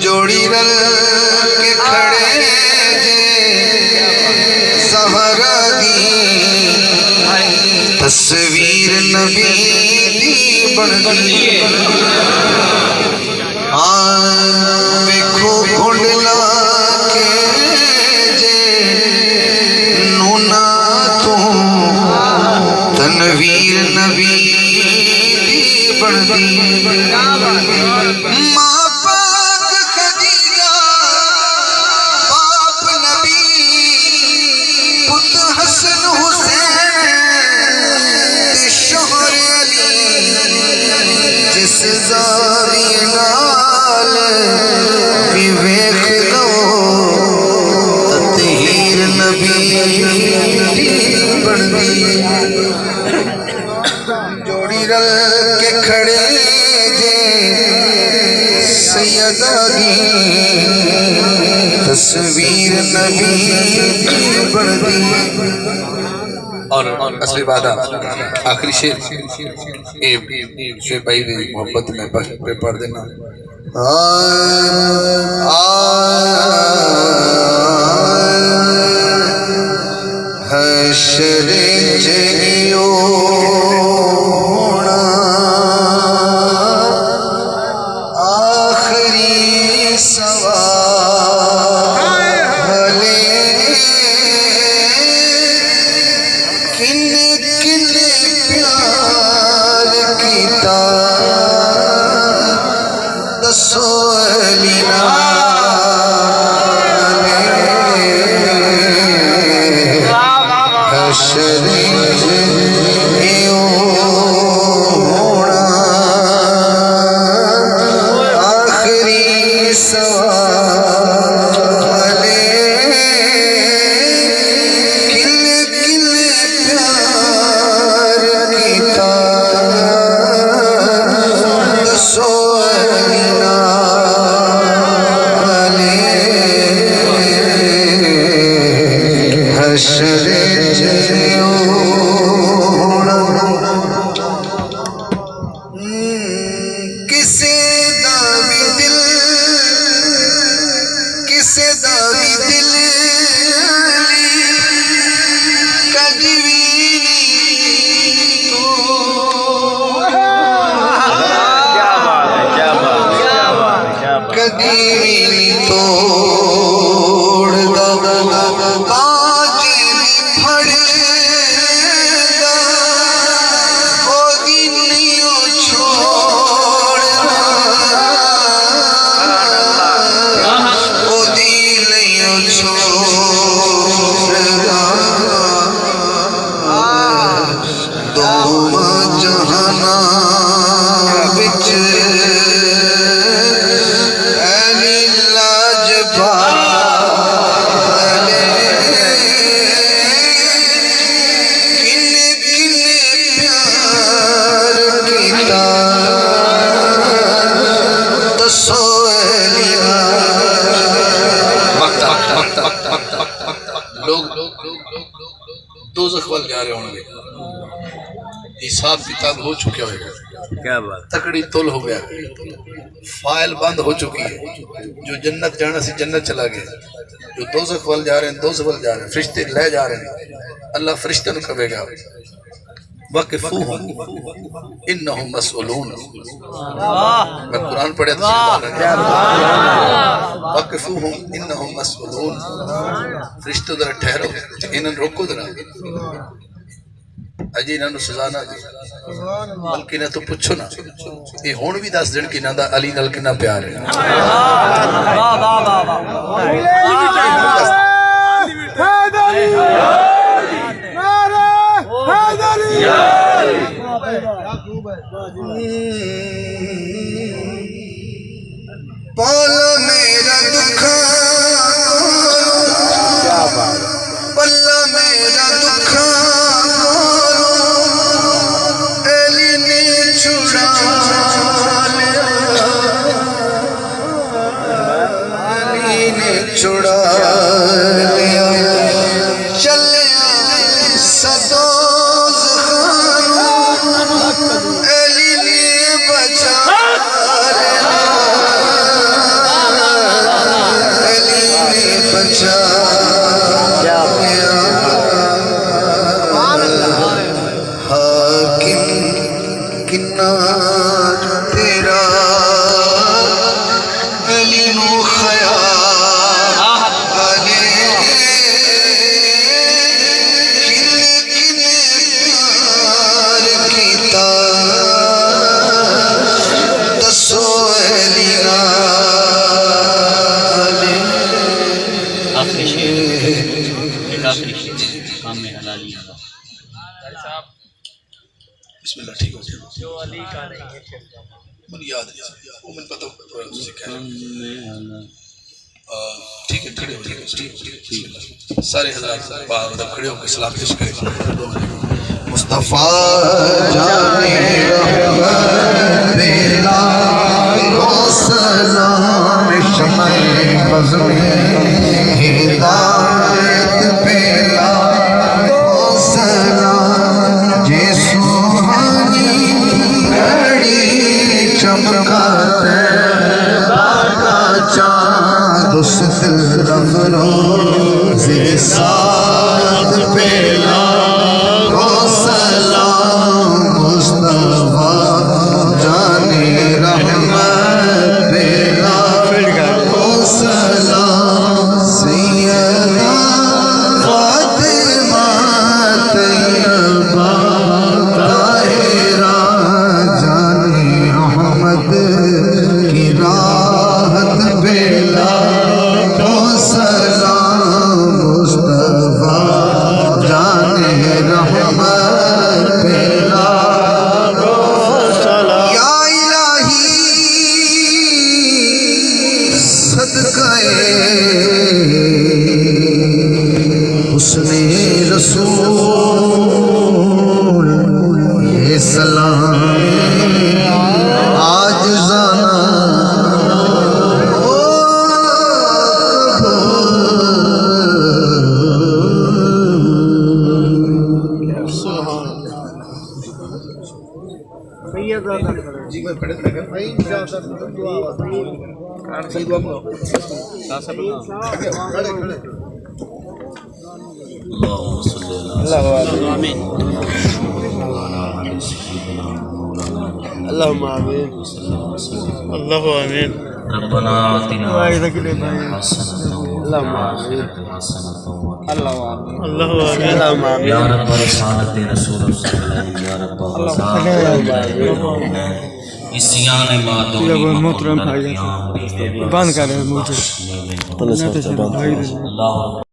جوڑی رل کے کھڑے سہارا دی تصویر نبی دی بن دی ویکھو گھنڈلا کے جے نونا تو تنویر نبی دی بن دی ماں پاک خدیجہ باپ نبی پت حسن حسین شوہر علی جس زاویے نال بھی ویکھ لو تطہیر نبی دی بن دی جوڑی رل کے کھڑے جے سیدہ دی تصویر نبی بن دی اور اصلی بات آخری شیر شعیب بھائی نے محبت میں پڑھ دینا حشر جیو آخری سوال کن کن پیار کیتا دسو علینا حشر جیو آخری سوال کن کن پیار کیتا دسو علینا حشر جیو کسے داوی دل کسے داوی دل کجوینی تو کجوینی توڑ دا باجی بھی پھڑ دا او دنیوں چھوڑ دا او دنیوں چھوڑ دا دوواں جہاناں وچ علی لاجپال کن کن پیار کیتا دسو علینا لوگ دوزخ وال جا رہے ہوں گے حساب کتاب ہو چکے ہوئے گا کیا بات تکڑی تول ہو گیا فائل بند ہو چکی ہے جو جنت جانا سی جنت چلا گیا جو دوزخ وال جا رہے ہیں دوزخ وال جا رہے ہیں فرشتے لے جا رہے ہیں اللہ فرشتہ نو کہے گا وقفوہم انہم مسئولون میں قرآن پڑھے تو سبحان اللہ وقفوہم انہم مسئولون فرشتوں در ٹھہرو انہوں روکو در اجی انہوں سزا نہ دی بلکہ نہ تو پوچھو نا یہ ہون بھی دس دن کی نہ دا علی نل کنا پیار ہے پالا میرا دکھا پلا میرا دکھا علی نے چھڑا لیا علی نے چھڑا لیا چلیا سدوز خانوں اتنا جو تیرا علی نو خیال آلے لیکن پیار کیتا دسو علی نالے آخری شعر ایک آخری شعر کام میں حلالی ہوگا بسم اللہ ٹھیک ہو گیا من یاد نہیں وہ من پتہ تجھے کہہ کام میں حلالی ٹھیک ہے سارے حضرات باہر کھڑے ہو کے سلام پیش کریں مصطفیٰ جانے رحمت بلا کو سلام شمع بزم ہدایت بلا کو سلام جے سوہانی گھڑی چمکاتے کا چاند اس دل رفروز ساتھ بلا کو سلام مصطفیٰ جانے رحمت بلا کو سلام سیدہ فاطمہ طیبہ طاہرہ جانے احمد کی راحت بلا کو سلام مصطفیٰ جانے رحمت بلا کو سلام یا الہی صدقہ حسن رسول یہ سلام آج زانا جی میں پڑھ لگا صحیح دعا کرو اللهم صل على آمين اللهم آمين الله آمين ربنا آتنا حسنة اللهم آمين الله آمين الله آمين اللهم آمين یا رب رسالت رسول صلی اللہ علیہ وسلم یا رب اس سیان ما دونی محترم بھائی بند کریں مجھے اللہ